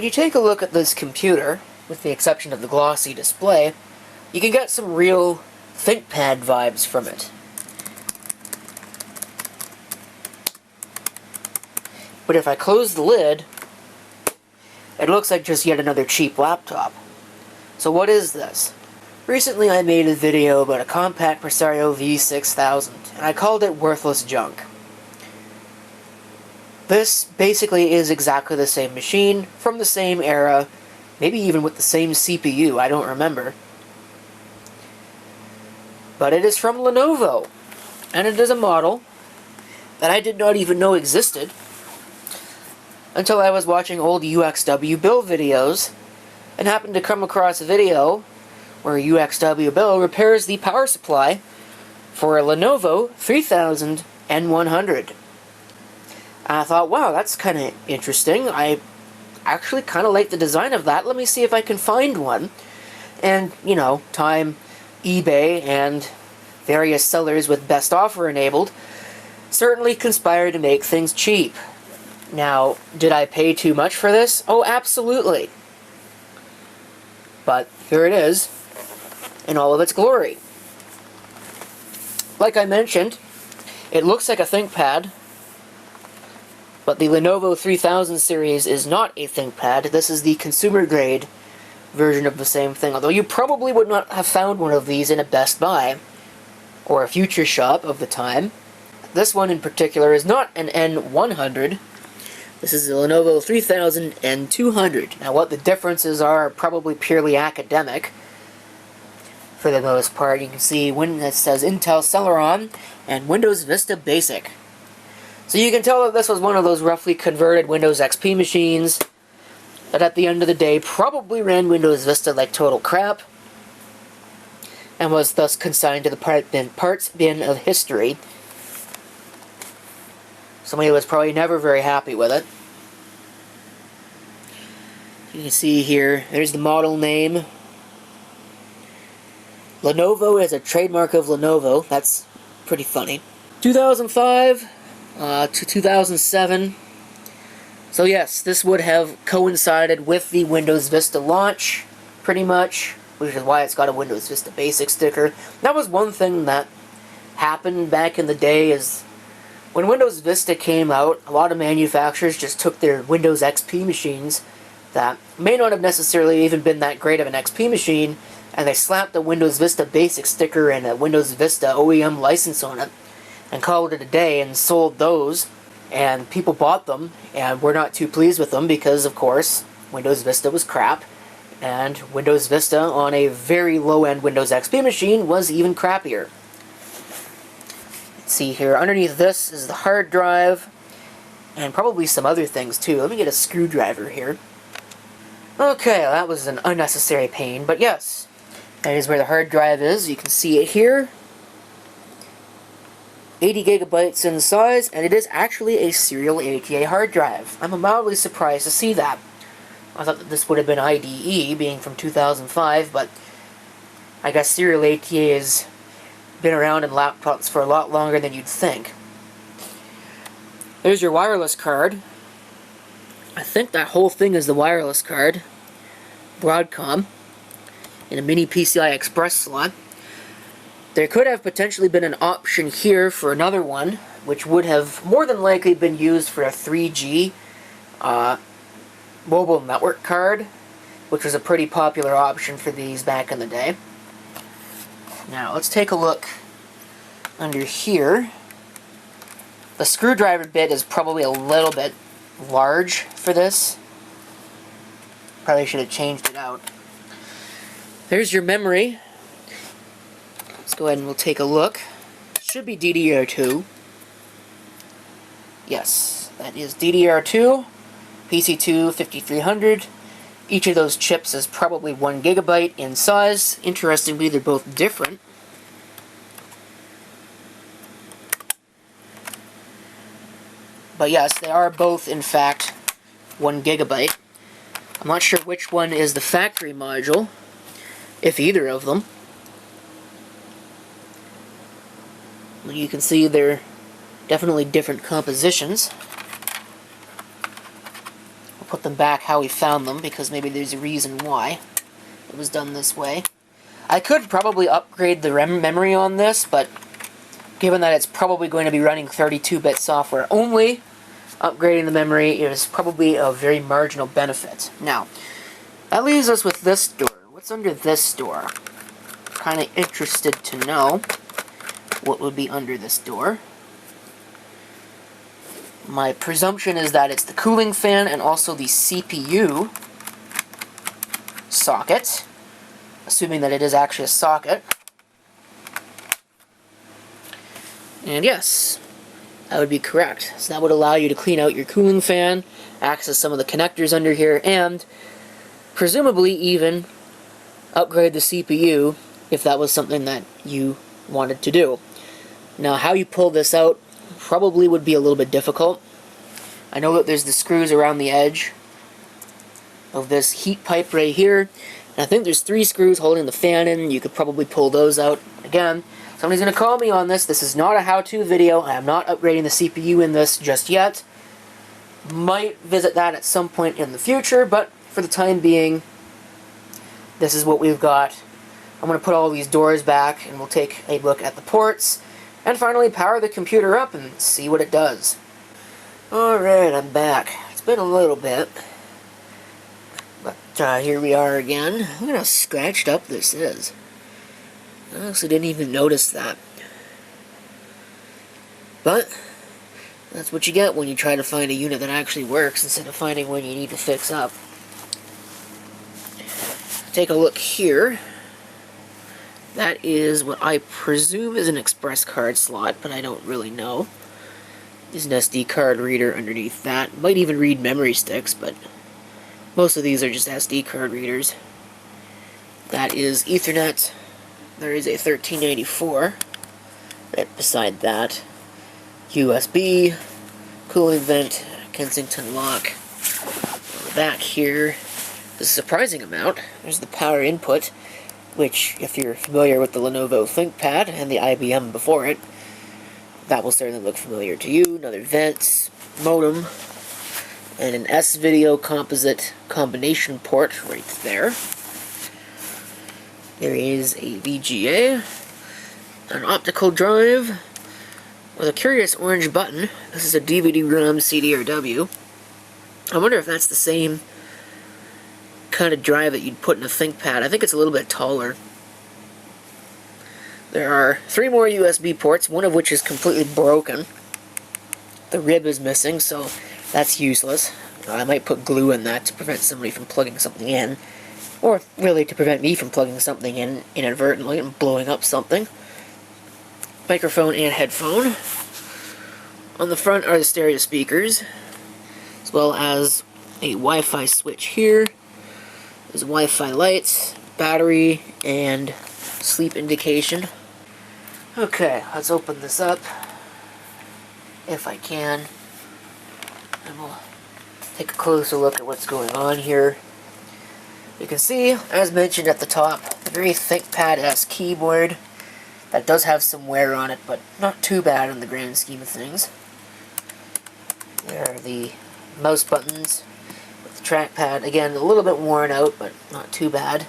when you take a look at this computer, with the exception of the glossy display, you can get some real ThinkPad vibes from it. But if I close the lid, it looks like just yet another cheap laptop. So what is this? Recently I made a video about a Compaq Presario V6000, and I called it worthless junk. This basically is exactly the same machine, from the same era, maybe even with the same CPU, I don't remember. But it is from Lenovo, and it is a model that I did not even know existed until I was watching old UXW build videos and happened to come across a video where UXW Bill repairs the power supply for a Lenovo 3000 N100. And I thought, wow, that's kind of interesting. I actually kind of like the design of that. Let me see if I can find one. And, you know, time, eBay, and various sellers with best offer enabled certainly conspire to make things cheap. Now, did I pay too much for this? Oh, absolutely. But here it is, in all of its glory. Like I mentioned, it looks like a ThinkPad, but the Lenovo 3000 series is not a ThinkPad. This is the consumer-grade version of the same thing, although you probably would not have found one of these in a Best Buy or a Future Shop of the time. This one in particular is not an N100. This is the Lenovo 3000 N200. Now what the differences are probably purely academic. For the most part, you can see when it says Intel Celeron and Windows Vista Basic. So you can tell that this was one of those roughly converted Windows XP machines that at the end of the day probably ran Windows Vista like total crap and was thus consigned to the parts bin of history. Somebody was probably never very happy with it. You can see here, there's the model name. Lenovo is a trademark of Lenovo. That's pretty funny. 2005 to 2007. So yes, this would have coincided with the Windows Vista launch, pretty much, which is why it's got a Windows Vista Basic sticker. That was one thing that happened back in the day, is when Windows Vista came out, a lot of manufacturers just took their Windows XP machines that may not have necessarily even been that great of an XP machine, and they slapped a Windows Vista Basic sticker and a Windows Vista OEM license on it, and called it a day, and sold those, and people bought them, and were not too pleased with them, because, of course, Windows Vista was crap, and Windows Vista on a very low-end Windows XP machine was even crappier. See here, underneath this is the hard drive, and probably some other things too. Let me get a screwdriver here. Okay, that was an unnecessary pain, but yes, that is where the hard drive is. You can see it here. 80 gigabytes in size, and it is actually a serial ATA hard drive. I'm mildly surprised to see that. I thought that this would have been IDE, being from 2005, but I guess serial ATA has been around in laptops for a lot longer than you'd think. There's your wireless card. I think that whole thing is the wireless card. Broadcom. In a mini PCI Express slot. There could have potentially been an option here for another one, which would have more than likely been used for a 3G mobile network card, which was a pretty popular option for these back in the day. Now, let's take a look under here. The screwdriver bit is probably a little bit large for this. Probably should have changed it out. There's your memory. Let's go ahead and we'll take a look. Should be DDR2. Yes, that is DDR2, PC2 5300. Each of those chips is probably 1 gigabyte in size. Interestingly, they're both different. But yes, they are both, in fact, 1 gigabyte. I'm not sure which one is the factory module, if either of them. You can see they're definitely different compositions. I'll put them back how we found them, because maybe there's a reason why it was done this way. I could probably upgrade the memory on this, but given that it's probably going to be running 32-bit software only, upgrading the memory is probably a very marginal benefit. Now, that leaves us with this door. What's under this door? Kind of interested to know what would be under this door. My presumption is that it's the cooling fan and also the CPU socket, assuming that it is actually a socket. And yes, that would be correct. So that would allow you to clean out your cooling fan, access some of the connectors under here, and presumably even upgrade the CPU if that was something that you wanted to do. Now, how you pull this out probably would be a little bit difficult. I know that there's the screws around the edge of this heat pipe right here, and I think there's 3 screws holding the fan in. You could probably pull those out. Again, somebody's going to call me on this. This is not a how-to video. I am not upgrading the CPU in this just yet. Might visit that at some point in the future, but for the time being, this is what we've got. I'm going to put all these doors back, and we'll take a look at the ports, and finally power the computer up and see what it does. Alright, I'm back. It's been a little bit, but here we are again. Look at how scratched up this is. I actually didn't even notice that. But that's what you get when you try to find a unit that actually works instead of finding one you need to fix up. Take a look here. That is what I presume is an express card slot, but I don't really know. There's an SD card reader underneath that. Might even read memory sticks, but most of these are just SD card readers. That is Ethernet. There is a 1384 right beside that. USB, cooling vent, Kensington lock. Back here, the surprising amount. There's the power input, which, if you're familiar with the Lenovo ThinkPad and the IBM before it, that will certainly look familiar to you. Another vent, modem, and an S-Video composite combination port right there. There is a VGA, an optical drive, with a curious orange button. This is a DVD-ROM CD-RW. I wonder if that's the same kind of drive that you'd put in a ThinkPad. I think it's a little bit taller. There are 3 more USB ports, one of which is completely broken. The rib is missing, so that's useless. I might put glue in that to prevent somebody from plugging something in. Or really to prevent me from plugging something in inadvertently and blowing up something. Microphone and headphone. On the front are the stereo speakers, as well as a Wi-Fi switch here. There's a Wi-Fi light, battery, and sleep indication. Okay, let's open this up, if I can, and we'll take a closer look at what's going on here. You can see, as mentioned at the top, a very ThinkPad-esque keyboard that does have some wear on it, but not too bad in the grand scheme of things. There are the mouse buttons with the trackpad. Again, a little bit worn out, but not too bad.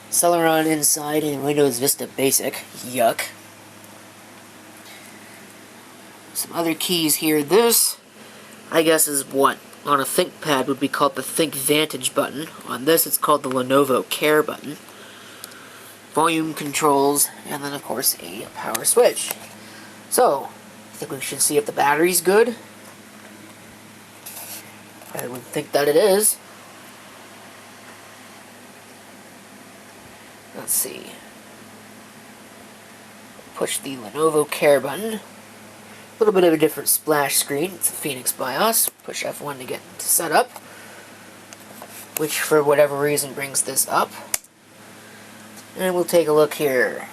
Celeron inside in Windows Vista Basic. Yuck. Some other keys here. This, I guess, is what on a ThinkPad would be called the Think Vantage button. On this, it's called the Lenovo Care button. Volume controls, and then, of course, a power switch. So, I think we should see if the battery's good. I would think that it is. Let's see. Push the Lenovo Care button. A little bit of a different splash screen. It's a Phoenix BIOS. Push F1 to get set up, which for whatever reason brings this up. And we'll take a look here.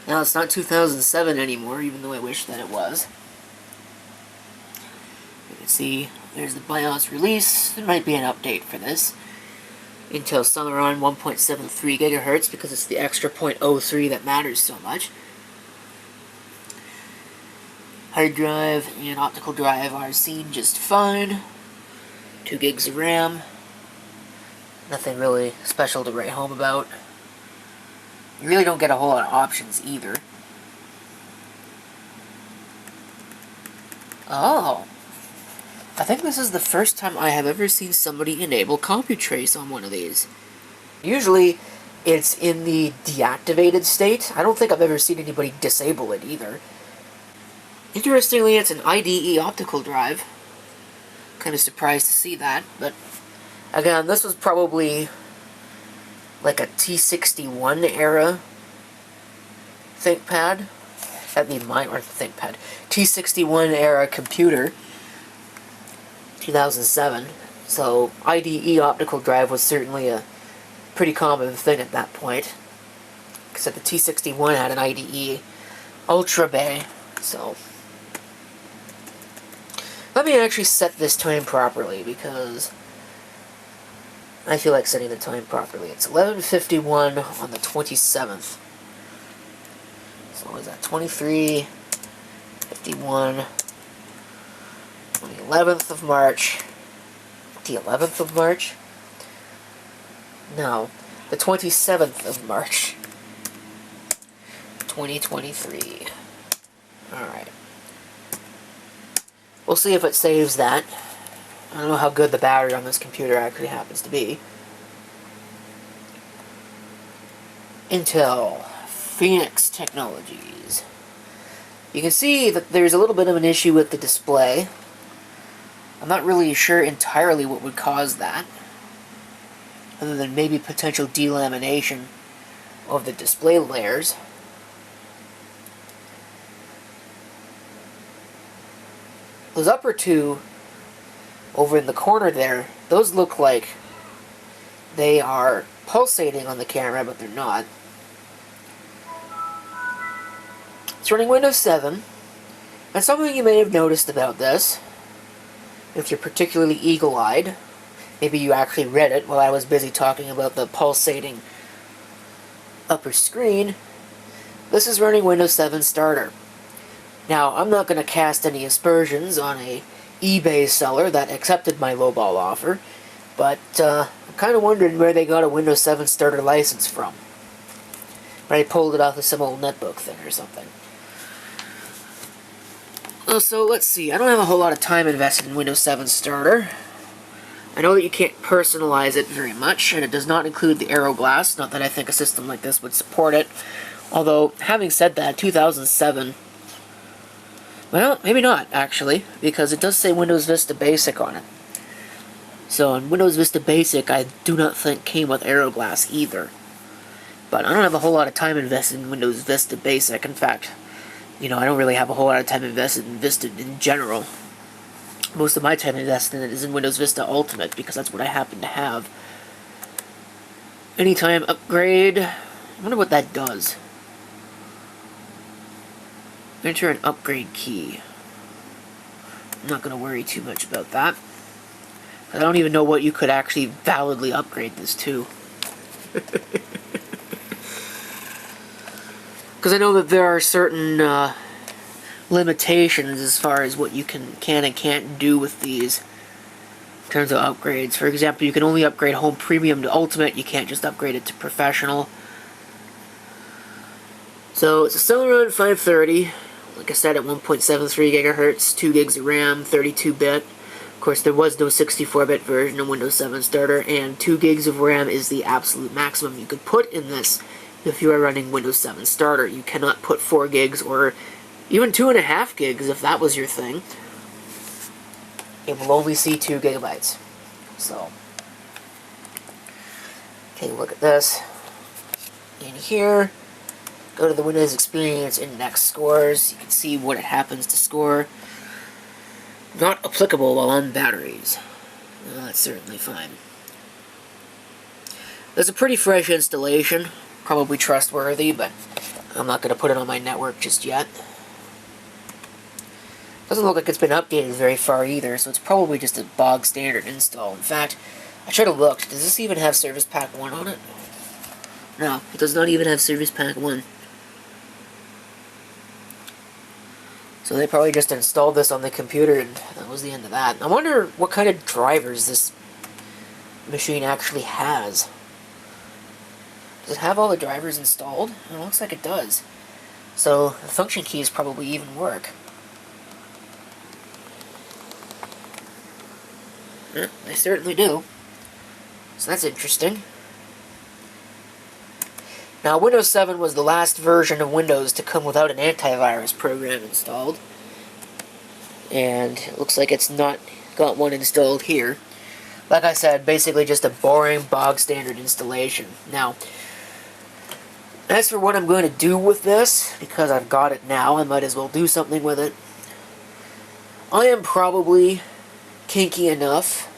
Now it's not 2007 anymore, even though I wish that it was. You can see there's the BIOS release. There might be an update for this. Intel Celeron 1.73 GHz, because it's the extra 0.03 that matters so much. Hard drive and optical drive are seen just fine. 2 gigs of RAM. Nothing really special to write home about. You really don't get a whole lot of options either. Oh. I think this is the first time I have ever seen somebody enable CompuTrace on one of these. Usually, it's in the deactivated state. I don't think I've ever seen anybody disable it either. Interestingly, it's an IDE optical drive. Kind of surprised to see that, but again, this was probably like a T61 era ThinkPad. That'd be mine, or ThinkPad. T61 era computer. 2007. So IDE optical drive was certainly a pretty common thing at that point. Except the T61 had an IDE Ultra Bay. So let me actually set this time properly, because I feel like setting the time properly. It's 11:51 on the 27th. So what is that? 23:51 on the 11th of March. The 11th of March? No, the 27th of March. 2023. Alright. We'll see if it saves that. I don't know how good the battery on this computer actually happens to be. Intel Phoenix Technologies. You can see that there's a little bit of an issue with the display. I'm not really sure entirely what would cause that, other than maybe potential delamination of the display layers. Those upper two over in the corner there, those look like they are pulsating on the camera, but they're not. It's running Windows 7, and something you may have noticed about this, if you're particularly eagle-eyed, maybe you actually read it while I was busy talking about the pulsating upper screen, this is running Windows 7 Starter. Now, I'm not going to cast any aspersions on a eBay seller that accepted my lowball offer, but I'm kind of wondering where they got a Windows 7 Starter license from. Right, pulled it off of some old netbook thing or something. So let's see, I don't have a whole lot of time invested in Windows 7 Starter. I know that you can't personalize it very much, and it does not include the Aero Glass, not that I think a system like this would support it. Although, having said that, 2007, well, maybe not, actually, because it does say Windows Vista Basic on it. So, in Windows Vista Basic, I do not think came with Aero Glass either. But I don't have a whole lot of time invested in Windows Vista Basic. In fact, I don't really have a whole lot of time invested in Vista in general. Most of my time invested in it is in Windows Vista Ultimate, because that's what I happen to have. Anytime upgrade, I wonder what that does. Enter an upgrade key. I'm not going to worry too much about that. I don't even know what you could actually validly upgrade this to. Because I know that there are certain limitations as far as what you can and can't do with these in terms of upgrades. For example, you can only upgrade Home Premium to Ultimate. You can't just upgrade it to Professional. So it's a Celeron 530. Like I said, at 1.73 gigahertz, 2 gigs of RAM, 32-bit. Of course, there was no 64-bit version of Windows 7 Starter, and 2 gigs of RAM is the absolute maximum you could put in this if you are running Windows 7 Starter. You cannot put 4 gigs or even 2.5 gigs if that was your thing. It will only see 2 gigabytes. So, take a look at this. In here, go to the Windows Experience Index scores. You can see what it happens to score. Not applicable while on batteries. Well, that's certainly fine. There's a pretty fresh installation. Probably trustworthy, but I'm not going to put it on my network just yet. Doesn't look like it's been updated very far either, so it's probably just a bog standard install. In fact, I should have looked. Does this even have Service Pack 1 on it? No, it does not even have Service Pack 1. So they probably just installed this on the computer and that was the end of that. I wonder what kind of drivers this machine actually has. Does it have all the drivers installed? It looks like it does. So the function keys probably even work. Yeah, they certainly do. So that's interesting. Now, Windows 7 was the last version of Windows to come without an antivirus program installed. And it looks like it's not got one installed here. Like I said, basically just a boring, bog-standard installation. Now, as for what I'm going to do with this, because I've got it now, I might as well do something with it. I am probably kinky enough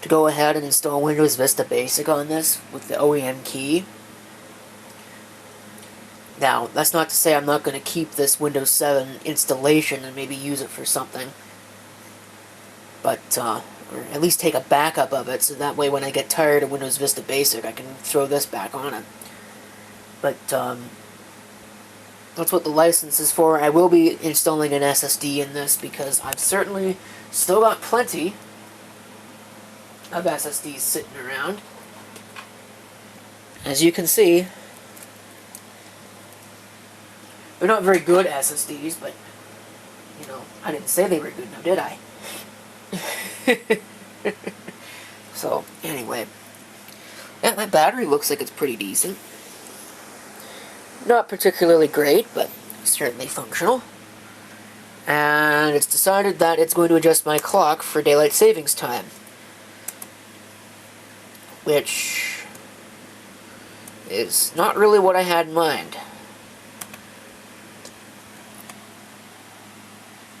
to go ahead and install Windows Vista Basic on this with the OEM key. Now, that's not to say I'm not going to keep this Windows 7 installation and maybe use it for something. But, or at least take a backup of it, so that way when I get tired of Windows Vista Basic, I can throw this back on it. But, that's what the license is for. I will be installing an SSD in this, because I've certainly still got plenty of SSDs sitting around. As you can see, they're not very good SSDs, but, you know, I didn't say they were good, now did I? So, anyway. Yeah, my battery looks like it's pretty decent. Not particularly great, but certainly functional. And it's decided that it's going to adjust my clock for daylight savings time. Which is not really what I had in mind.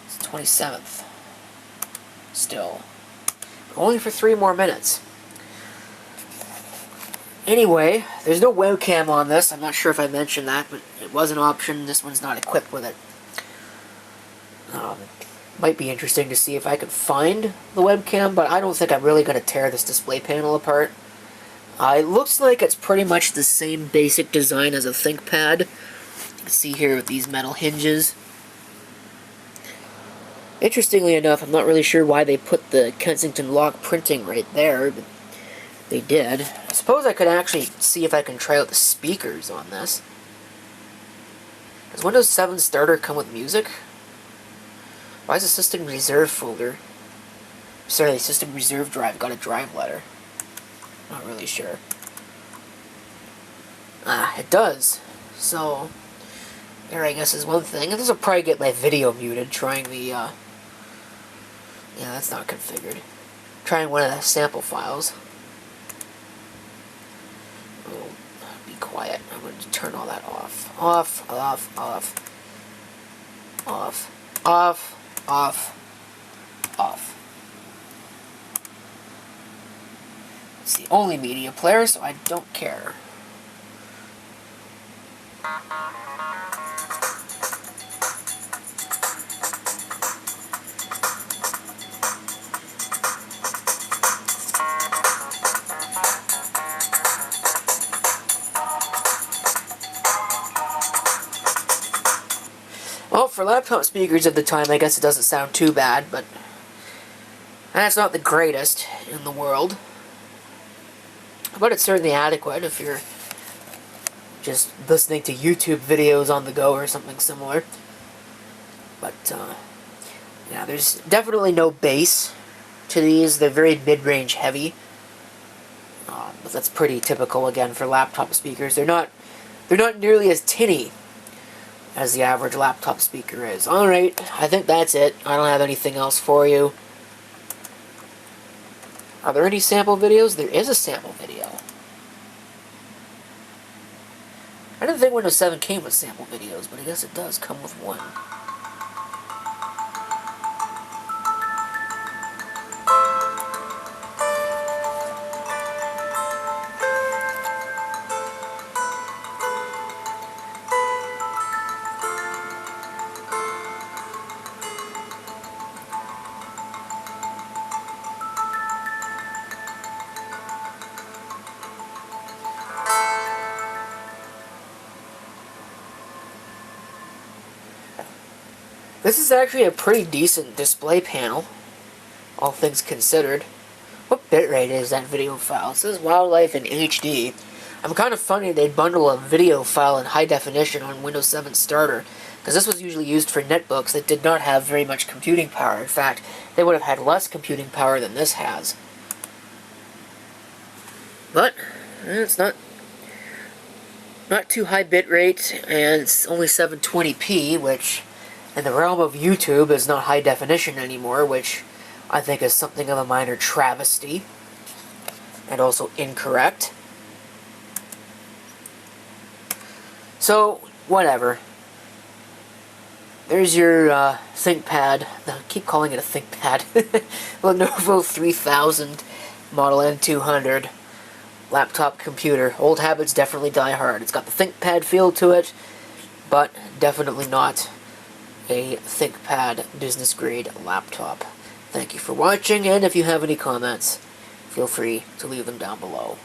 It's 27th. Still. Only for 3 more minutes. Anyway, there's no webcam on this. I'm not sure if I mentioned that, but it was an option. This one's not equipped with it. Might be interesting to see if I could find the webcam, but I don't think I'm really going to tear this display panel apart. It looks like it's pretty much the same basic design as a ThinkPad. You can see here with these metal hinges. Interestingly enough, I'm not really sure why they put the Kensington lock printing right there, but they did. I suppose I could actually see if I can try out the speakers on this. Does Windows 7 Starter come with music? Why is the System Reserve folder? Sorry, the System Reserve drive got a drive letter. Not really sure. It does. So, there I guess is one thing. And this will probably get my video muted trying the, yeah, that's not configured. Trying one of the sample files. Oh, be quiet. I'm going to turn all that off. Off, off, off. Off, off, off, off. It's the only media player, so I don't care. Well, for laptop speakers at the time, I guess it doesn't sound too bad, but that's not the greatest in the world. But it's certainly adequate if you're just listening to YouTube videos on the go or something similar. But, yeah, there's definitely no bass to these. They're very mid-range heavy. But that's pretty typical, again, for laptop speakers. They're not nearly as tinny as the average laptop speaker is. Alright, I think that's it. I don't have anything else for you. Are there any sample videos? There is a sample video. I didn't think Windows 7 came with sample videos, but I guess it does come with one. This is actually a pretty decent display panel, all things considered. What bitrate is that video file? It says Wildlife in HD. I'm kind of funny they'd bundle a video file in high definition on Windows 7 Starter, because this was usually used for netbooks that did not have very much computing power. In fact, they would have had less computing power than this has. But it's not too high bitrate, and it's only 720p, which in the realm of YouTube is not high definition anymore, which I think is something of a minor travesty, and also incorrect. So, whatever. There's your ThinkPad. I keep calling it a ThinkPad. Lenovo 3000 Model N200 laptop computer. Old habits definitely die hard. It's got the ThinkPad feel to it, but definitely not a ThinkPad business grade laptop. Thank you for watching, and if you have any comments, feel free to leave them down below.